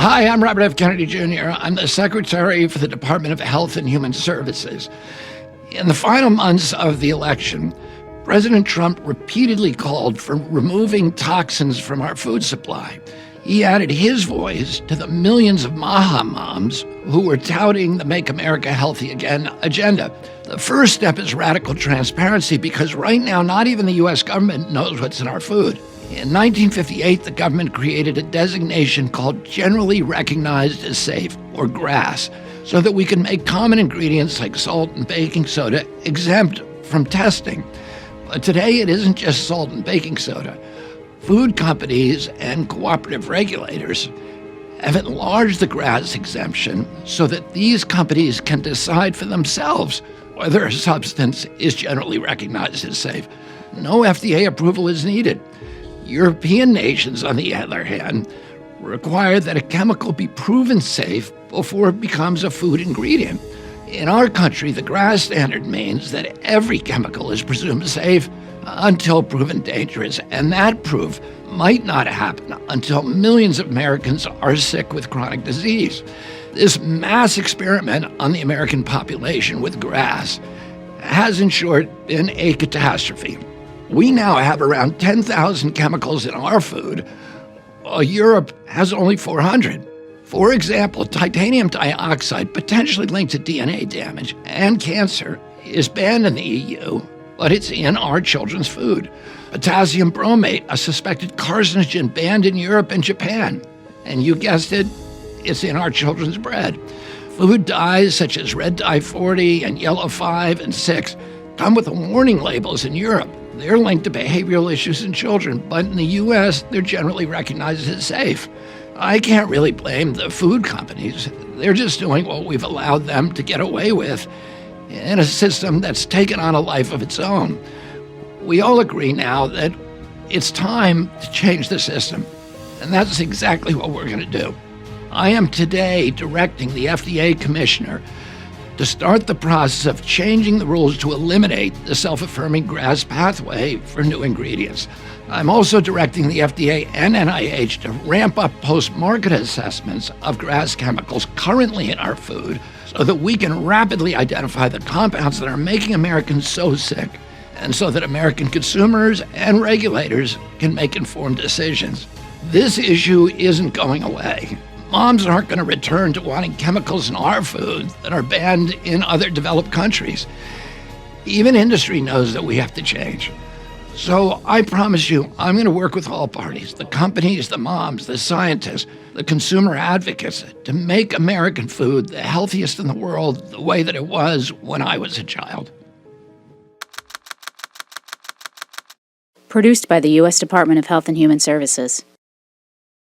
Hi, I'm Robert F. Kennedy Jr. I'm the Secretary for the Department of Health and Human Services. In the final months of the election, President Trump repeatedly called for removing toxins from our food supply. He added his voice to the millions of Maha moms who were touting the Make America Healthy Again agenda. The first step is radical transparency because right now, not even the U.S. government knows what's in our food. In 1958, the government created a designation called Generally Recognized as Safe, or GRAS, so that we can make common ingredients like salt and baking soda exempt from testing. But today, it isn't just salt and baking soda. Food companies and cooperative regulators have enlarged the GRAS exemption so that these companies can decide for themselves whether a substance is generally recognized as safe. No FDA approval is needed. European nations, on the other hand, require that a chemical be proven safe before it becomes a food ingredient. In our country, the GRAS standard means that every chemical is presumed safe until proven dangerous, and that proof might not happen until millions of Americans are sick with chronic disease. This mass experiment on the American population with GRAS has, in short, been a catastrophe. We now have around 10,000 chemicals in our food, while Europe has only 400. For example, titanium dioxide, potentially linked to DNA damage and cancer, is banned in the EU, but it's in our children's food. Potassium bromate, a suspected carcinogen, banned in Europe and Japan. And you guessed it, it's in our children's bread. Food dyes such as red dye 40 and yellow 5 and 6 come with warning labels in Europe. They're linked to behavioral issues in children, but in the U.S., they're generally recognized as safe. I can't really blame the food companies. They're just doing what we've allowed them to get away with in a system that's taken on a life of its own. We all agree now that it's time to change the system, and that's exactly what we're going to do. I am today directing the FDA commissioner to start the process of changing the rules to eliminate the self-affirming GRAS pathway for new ingredients. I'm also directing the FDA and NIH to ramp up post-market assessments of GRAS chemicals currently in our food so that we can rapidly identify the compounds that are making Americans so sick, and so that American consumers and regulators can make informed decisions. This issue isn't going away. Moms aren't going to return to wanting chemicals in our food that are banned in other developed countries. Even industry knows that we have to change. So I promise you, I'm going to work with all parties, the companies, the moms, the scientists, the consumer advocates, to make American food the healthiest in the world the way that it was when I was a child. Produced by the U.S. Department of Health and Human Services.